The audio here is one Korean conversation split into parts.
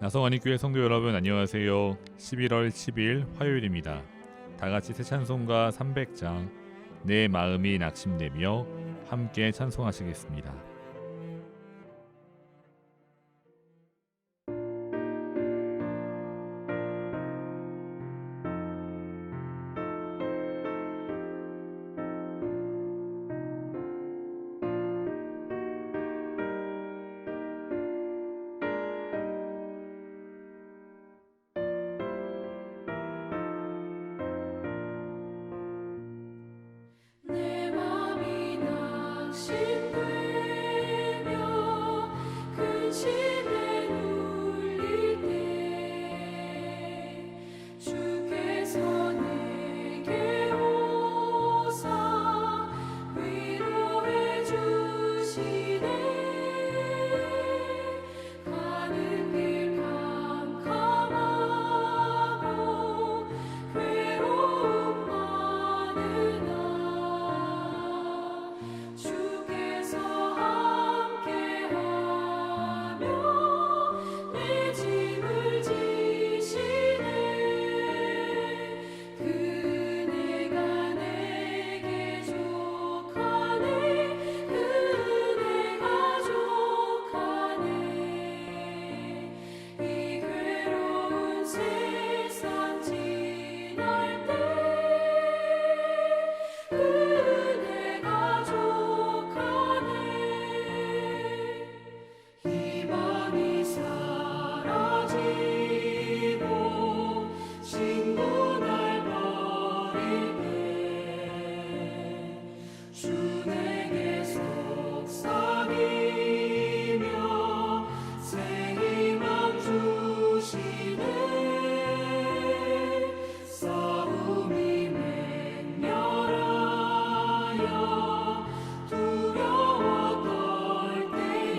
나성환이교회 성도 여러분 안녕하세요. 11월 10일 화요일입니다. 다같이 새 찬송가 300장 내 마음이 낙심되며 함께 찬송하시겠습니다. 내 맘이 낙심되며 근심에 눌릴 때 주께서 내게 오사 위로해 주시네. 가는 길 캄캄하고 괴로움 많으나 주께서 함께하며 내 짐을 지시네. 그네가 내게 족하네. 그네가 족하네. 이 괴로운 세상 지날 때 그네가 족하네. 희망이 사라지고 친구 날 버릴 때 주 내게 속삭이며 새 희망 주시네. 싸움이 맹렬하여 두려워 떨 때에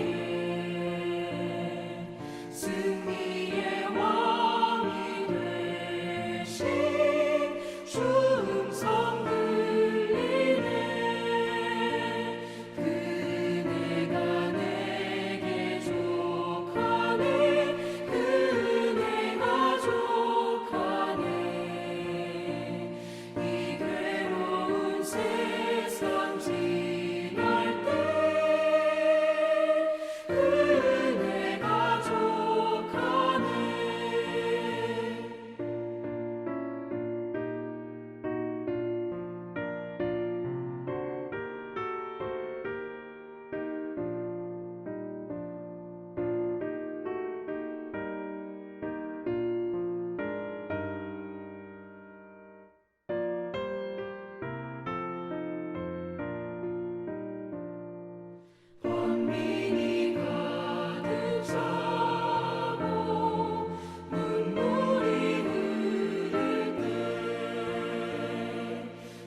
승리의 왕이 되신 주 음성 들리네. 그네가 내게 족하네. 그네가 족하네. 이 괴로운 세상 지날 때 그네가 족하네. 번민이 가득 차고 눈물이 흐를 때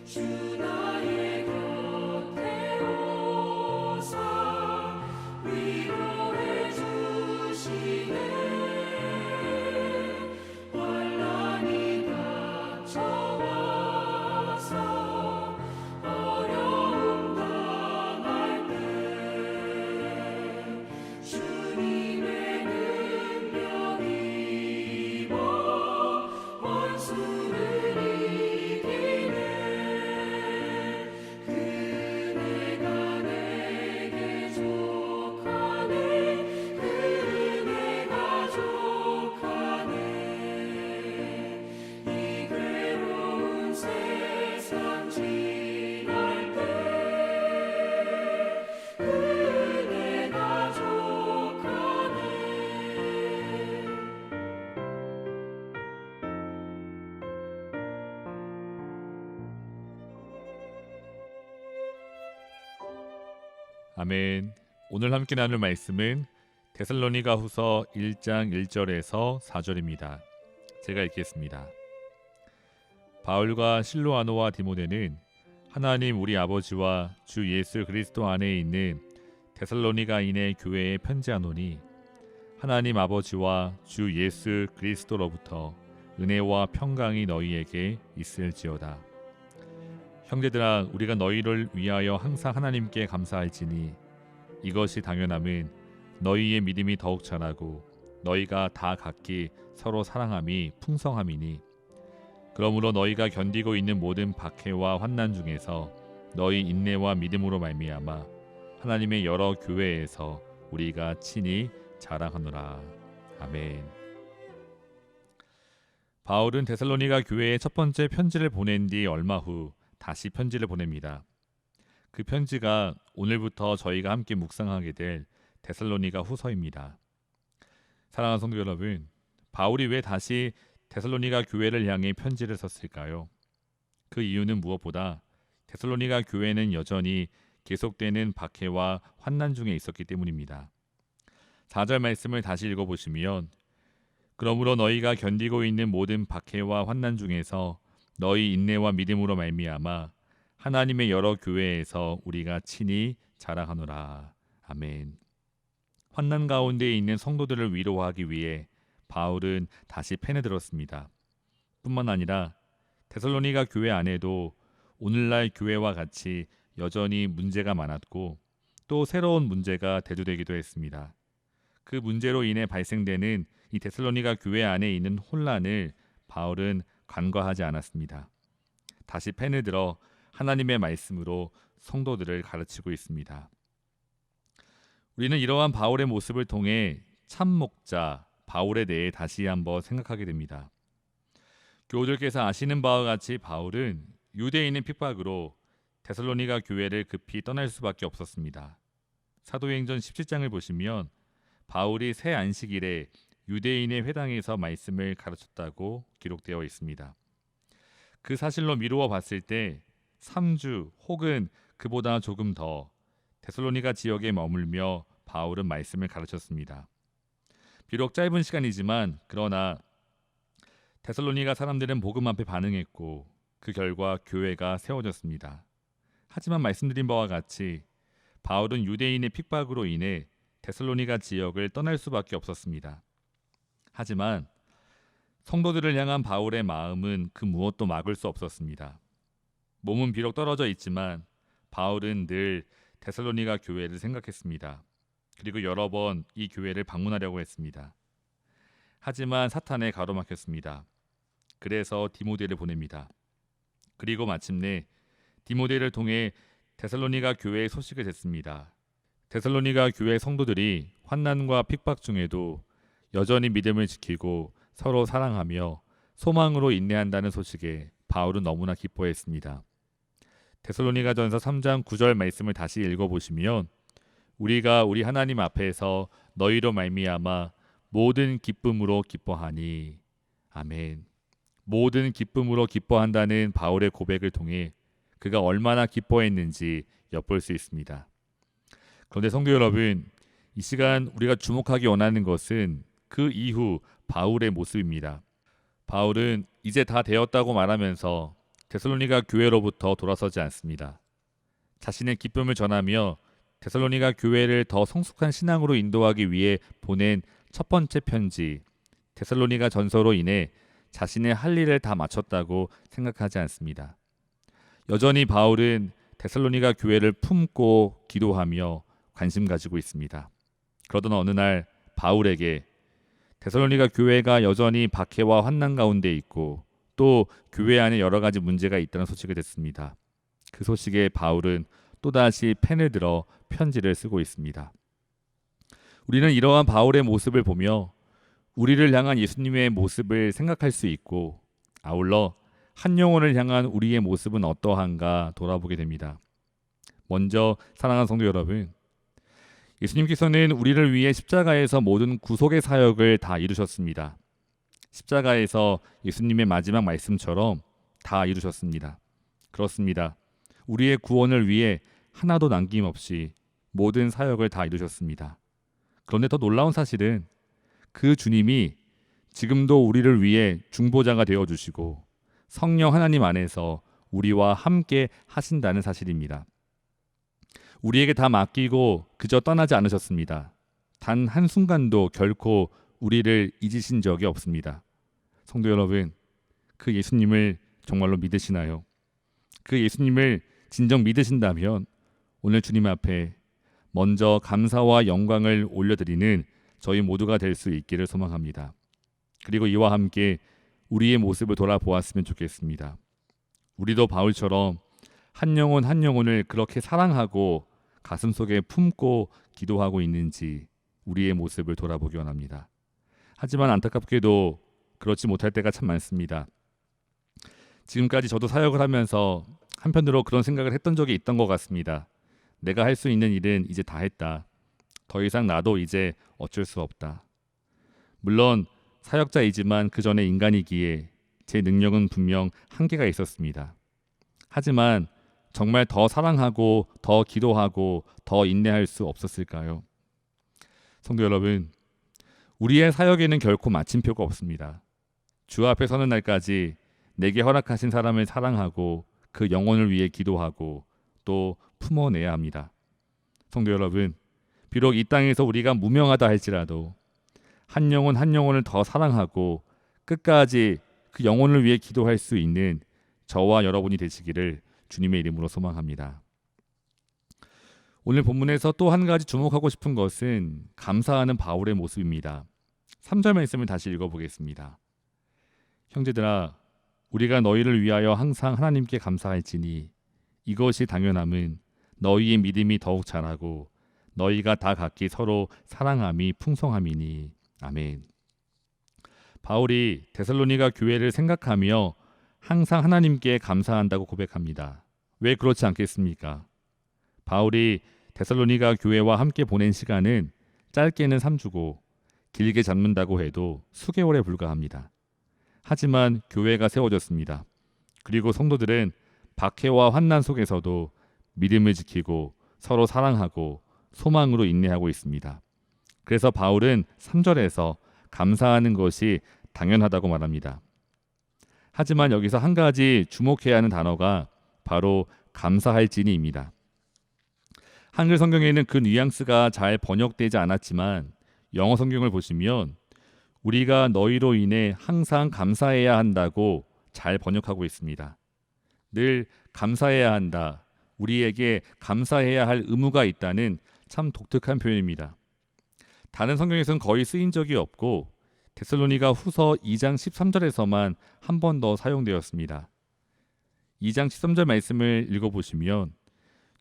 주 나의 곁에 오사 위로해 주시네. 환난이 닥쳐와서 어려움 당할 때 주님의 능력 입어 원수를 이기네. 그네가 내게 족하네. 그네가 족하네. 이 괴로운 세상 지날 때 그네가 족하네. 아멘. 오늘 함께 나눌 말씀은 데살로니가후서 1장 1절에서 4절입니다. 제가 읽겠습니다. 바울과 실로아노와 디모데는 하나님 우리 아버지와 주 예수 그리스도 안에 있는 데살로니가인의 교회에 편지하노니 하나님 아버지와 주 예수 그리스도로부터 은혜와 평강이 너희에게 있을지어다. 형제들아, 우리가 너희를 위하여 항상 하나님께 감사할지니 이것이 당연함은 너희의 믿음이 더욱 자라고 너희가 다 각기 서로 사랑함이 풍성함이니 그러므로 너희가 견디고 있는 모든 박해와 환난 중에서 너희 인내와 믿음으로 말미암아 하나님의 여러 교회에서 우리가 친히 자랑하노라. 아멘. 바울은 데살로니가 교회에 첫 번째 편지를 보낸 뒤 얼마 후 다시 편지를 보냅니다. 그 편지가 오늘부터 저희가 함께 묵상하게 될 데살로니가 후서입니다. 사랑하는 성도 여러분, 바울이 왜 다시 데살로니가 교회를 향해 편지를 썼을까요? 그 이유는 무엇보다 데살로니가 교회는 여전히 계속되는 박해와 환난 중에 있었기 때문입니다. 4절 말씀을 다시 읽어보시면 그러므로 너희가 견디고 있는 모든 박해와 환난 중에서 너희 인내와 믿음으로 말미암아 하나님의 여러 교회에서 우리가 친히 자랑하노라. 아멘. 환난 가운데 있는 성도들을 위로하기 위해 바울은 다시 펜에 들었습니다. 뿐만 아니라 데살로니가 교회 안에도 오늘날 교회와 같이 여전히 문제가 많았고 또 새로운 문제가 대두되기도 했습니다. 그 문제로 인해 발생되는 이 데살로니가 교회 안에 있는 혼란을 바울은 간과하지 않았습니다. 다시 펜을 들어 하나님의 말씀으로 성도들을 가르치고 있습니다. 우리는 이러한 바울의 모습을 통해 참 목자 바울에 대해 다시 한번 생각하게 됩니다. 교우들께서 아시는 바와 같이 바울은 유대인의 핍박으로 데살로니가 교회를 급히 떠날 수밖에 없었습니다. 사도행전 17장을 보시면 바울이 새 안식일에 유대인의 회당에서 말씀을 가르쳤다고 기록되어 있습니다. 그 사실로 미루어 봤을 때 3주 혹은 그보다 조금 더 데살로니가 지역에 머물며 바울은 말씀을 가르쳤습니다. 비록 짧은 시간이지만 그러나 데살로니가 사람들은 복음 앞에 반응했고 그 결과 교회가 세워졌습니다. 하지만 말씀드린 바와 같이 바울은 유대인의 핍박으로 인해 데살로니가 지역을 떠날 수밖에 없었습니다. 하지만 성도들을 향한 바울의 마음은 그 무엇도 막을 수 없었습니다. 몸은 비록 떨어져 있지만 바울은 늘 데살로니가 교회를 생각했습니다. 그리고 여러 번 이 교회를 방문하려고 했습니다. 하지만 사탄에 가로막혔습니다. 그래서 디모데를 보냅니다. 그리고 마침내 디모데를 통해 데살로니가 교회의 소식을 듣습니다. 데살로니가 교회 성도들이 환난과 핍박 중에도 여전히 믿음을 지키고 서로 사랑하며 소망으로 인내한다는 소식에 바울은 너무나 기뻐했습니다. 데살로니가전서 3장 9절 말씀을 다시 읽어보시면 우리가 우리 하나님 앞에서 너희로 말미암아 모든 기쁨으로 기뻐하니 아멘. 모든 기쁨으로 기뻐한다는 바울의 고백을 통해 그가 얼마나 기뻐했는지 엿볼 수 있습니다. 그런데 성도 여러분, 이 시간 우리가 주목하기 원하는 것은 그 이후 바울의 모습입니다. 바울은 이제 다 되었다고 말하면서 데살로니가 교회로부터 돌아서지 않습니다. 자신의 기쁨을 전하며 데살로니가 교회를 더 성숙한 신앙으로 인도하기 위해 보낸 첫 번째 편지 데살로니가 전서로 인해 자신의 할 일을 다 마쳤다고 생각하지 않습니다. 여전히 바울은 데살로니가 교회를 품고 기도하며 관심 가지고 있습니다. 그러던 어느 날 바울에게 데살로니가 교회가 여전히 박해와 환난 가운데 있고 또 교회 안에 여러 가지 문제가 있다는 소식을 듣습니다. 그 소식에 바울은 또다시 펜을 들어 편지를 쓰고 있습니다. 우리는 이러한 바울의 모습을 보며 우리를 향한 예수님의 모습을 생각할 수 있고 아울러 한 영혼을 향한 우리의 모습은 어떠한가 돌아보게 됩니다. 먼저 사랑하는 성도 여러분, 예수님께서는 우리를 위해 십자가에서 모든 구속의 사역을 다 이루셨습니다. 십자가에서 예수님의 마지막 말씀처럼 다 이루셨습니다. 그렇습니다. 우리의 구원을 위해 하나도 남김없이 모든 사역을 다 이루셨습니다. 그런데 더 놀라운 사실은 그 주님이 지금도 우리를 위해 중보자가 되어주시고 성령 하나님 안에서 우리와 함께 하신다는 사실입니다. 우리에게 다 맡기고 그저 떠나지 않으셨습니다. 단 한순간도 결코 우리를 잊으신 적이 없습니다. 성도 여러분, 그 예수님을 정말로 믿으시나요? 그 예수님을 진정 믿으신다면 오늘 주님 앞에 먼저 감사와 영광을 올려드리는 저희 모두가 될 수 있기를 소망합니다. 그리고 이와 함께 우리의 모습을 돌아보았으면 좋겠습니다. 우리도 바울처럼 한 영혼 한 영혼을 그렇게 사랑하고 가슴속에 품고 기도하고 있는지 우리의 모습을 돌아보기 원합니다. 하지만 안타깝게도 그렇지 못할 때가 참 많습니다. 지금까지 저도 사역을 하면서 한편으로 그런 생각을 했던 적이 있던 것 같습니다. 내가 할 수 있는 일은 이제 다 했다. 더 이상 나도 이제 어쩔 수 없다. 물론 사역자이지만 그 전에 인간이기에 제 능력은 분명 한계가 있었습니다. 하지만 정말 더 사랑하고 더 기도하고 더 인내할 수 없었을까요? 성도 여러분, 우리의 사역에는 결코 마침표가 없습니다. 주 앞에 서는 날까지 내게 허락하신 사람을 사랑하고 그 영혼을 위해 기도하고 또 품어내야 합니다. 성도 여러분, 비록 이 땅에서 우리가 무명하다 할지라도 한 영혼 한 영혼을 더 사랑하고 끝까지 그 영혼을 위해 기도할 수 있는 저와 여러분이 되시기를 주님의 이름으로 소망합니다. 오늘 본문에서 또 한 가지 주목하고 싶은 것은 감사하는 바울의 모습입니다. 3절 말씀을 다시 읽어보겠습니다. 형제들아, 우리가 너희를 위하여 항상 하나님께 감사할지니 이것이 당연함은 너희의 믿음이 더욱 자라고 너희가 다 각기 서로 사랑함이 풍성함이니. 아멘. 바울이 데살로니가 교회를 생각하며 항상 하나님께 감사한다고 고백합니다. 왜 그렇지 않겠습니까? 바울이 데살로니가 교회와 함께 보낸 시간은 짧게는 3주고 길게 잡는다고 해도 수개월에 불과합니다. 하지만 교회가 세워졌습니다. 그리고 성도들은 박해와 환난 속에서도 믿음을 지키고 서로 사랑하고 소망으로 인내하고 있습니다. 그래서 바울은 3절에서 감사하는 것이 당연하다고 말합니다. 하지만 여기서 한 가지 주목해야 하는 단어가 바로 감사할지니입니다. 한글 성경에는 그 뉘앙스가 잘 번역되지 않았지만 영어 성경을 보시면 우리가 너희로 인해 항상 감사해야 한다고 잘 번역하고 있습니다. 늘 감사해야 한다, 우리에게 감사해야 할 의무가 있다는 참 독특한 표현입니다. 다른 성경에서는 거의 쓰인 적이 없고 데살로니가 후서 2장 13절에서만 한 번 더 사용되었습니다. 2장 13절 말씀을 읽어보시면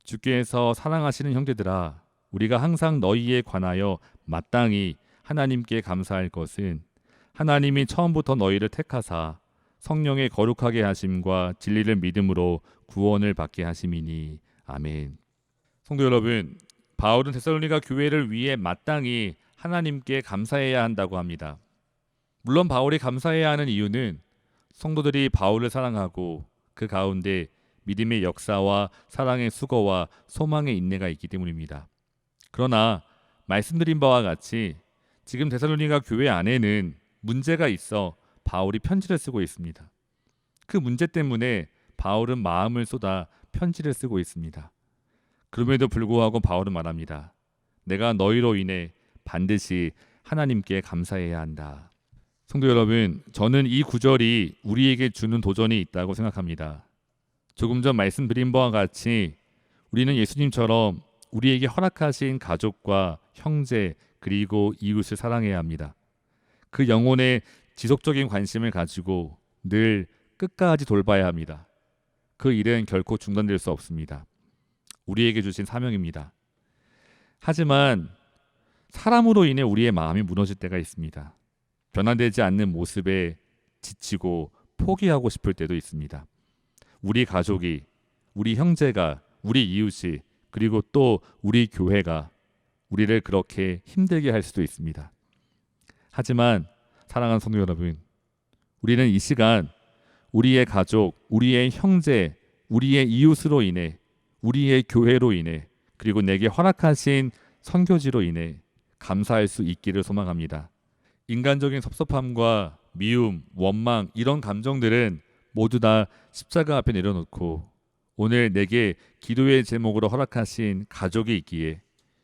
주께서 사랑하시는 형제들아, 우리가 항상 너희에 관하여 마땅히 하나님께 감사할 것은 하나님이 처음부터 너희를 택하사 성령의 거룩하게 하심과 진리를 믿음으로 구원을 받게 하심이니. 아멘. 성도 여러분, 바울은 데살로니가 교회를 위해 마땅히 하나님께 감사해야 한다고 합니다. 물론 바울이 감사해야 하는 이유는 성도들이 바울을 사랑하고 그 가운데 믿음의 역사와 사랑의 수고와 소망의 인내가 있기 때문입니다. 그러나 말씀드린 바와 같이 지금 데살로니가 교회 안에는 문제가 있어 바울이 편지를 쓰고 있습니다. 그 문제 때문에 바울은 마음을 쏟아 편지를 쓰고 있습니다. 그럼에도 불구하고 바울은 말합니다. 내가 너희로 인해 반드시 하나님께 감사해야 한다. 성도 여러분, 저는 이 구절이 우리에게 주는 도전이 있다고 생각합니다. 조금 전 말씀드린 바와 같이 우리는 예수님처럼 우리에게 허락하신 가족과 형제 그리고 이웃을 사랑해야 합니다. 그 영혼에 지속적인 관심을 가지고 늘 끝까지 돌봐야 합니다. 그 일은 결코 중단될 수 없습니다. 우리에게 주신 사명입니다. 하지만 사람으로 인해 우리의 마음이 무너질 때가 있습니다. 변화되지 않는 모습에 지치고 포기하고 싶을 때도 있습니다. 우리 가족이, 우리 형제가, 우리 이웃이, 그리고 또 우리 교회가 우리를 그렇게 힘들게 할 수도 있습니다. 하지만 사랑하는 성도 여러분, 우리는 이 시간 우리의 가족, 우리의 형제, 우리의 이웃으로 인해, 우리의 교회로 인해, 그리고 내게 허락하신 선교지로 인해 감사할 수 있기를 소망합니다. 인간적인 섭섭함과 미움, 원망 이런 감정들은 모두 다 십자가 앞에 내려놓고 오늘 내게 기도의 제목으로 허락하신 가족이 있기에,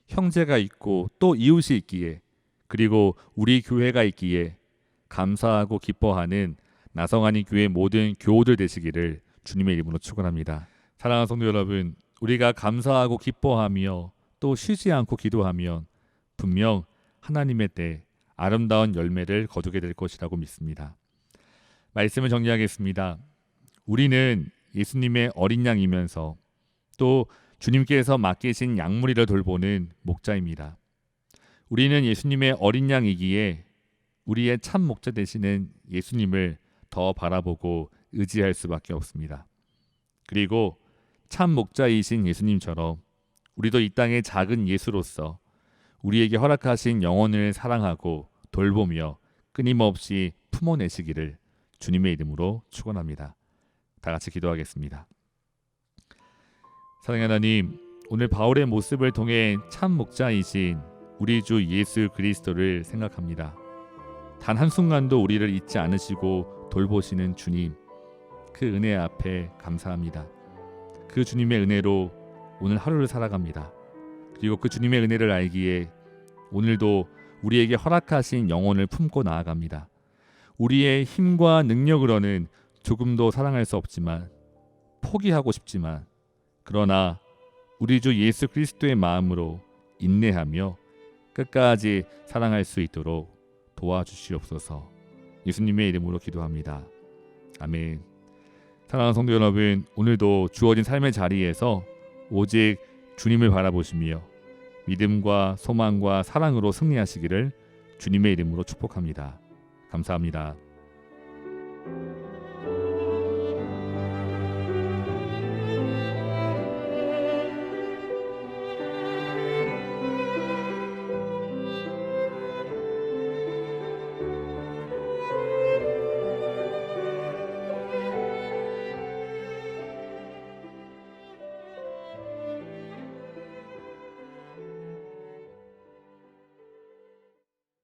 형제가 있고 또 이웃이 있기에, 그리고 우리 교회가 있기에 감사하고 기뻐하는 나성안이 교회 모든 교우들 되시기를 주님의 이름으로 축원합니다. 사랑하는 성도 여러분, 우리가 감사하고 기뻐하며 또 쉬지 않고 기도하면 분명 하나님의 때 아름다운 열매를 거두게 될 것이라고 믿습니다. 말씀을 정리하겠습니다. 우리는 예수님의 어린 양이면서 또 주님께서 맡기신 양무리를 돌보는 목자입니다. 우리는 예수님의 어린 양이기에 우리의 참 목자 되시는 예수님을 더 바라보고 의지할 수밖에 없습니다. 그리고 참 목자이신 예수님처럼 우리도 이 땅의 작은 예수로서 우리에게 허락하신 영혼을 사랑하고 돌보며 끊임없이 품어내시기를 주님의 이름으로 축원합니다. 다 같이 기도하겠습니다. 사랑하는 하나님, 오늘 바울의 모습을 통해 참 목자이신 우리 주 예수 그리스도를 생각합니다. 단 한순간도 우리를 잊지 않으시고 돌보시는 주님, 그 은혜 앞에 감사합니다. 그 주님의 은혜로 오늘 하루를 살아갑니다. 그리고 그 주님의 은혜를 알기에 오늘도 우리에게 허락하신 영혼을 품고 나아갑니다. 우리의 힘과 능력으로는 조금도 사랑할 수 없지만, 포기하고 싶지만, 그러나 우리 주 예수 그리스도의 마음으로 인내하며 끝까지 사랑할 수 있도록 도와주시옵소서. 예수님의 이름으로 기도합니다. 아멘. 사랑하는 성도 여러분, 오늘도 주어진 삶의 자리에서 오직 주님을 바라보시며 믿음과 소망과 사랑으로 승리하시기를 주님의 이름으로 축복합니다. 감사합니다.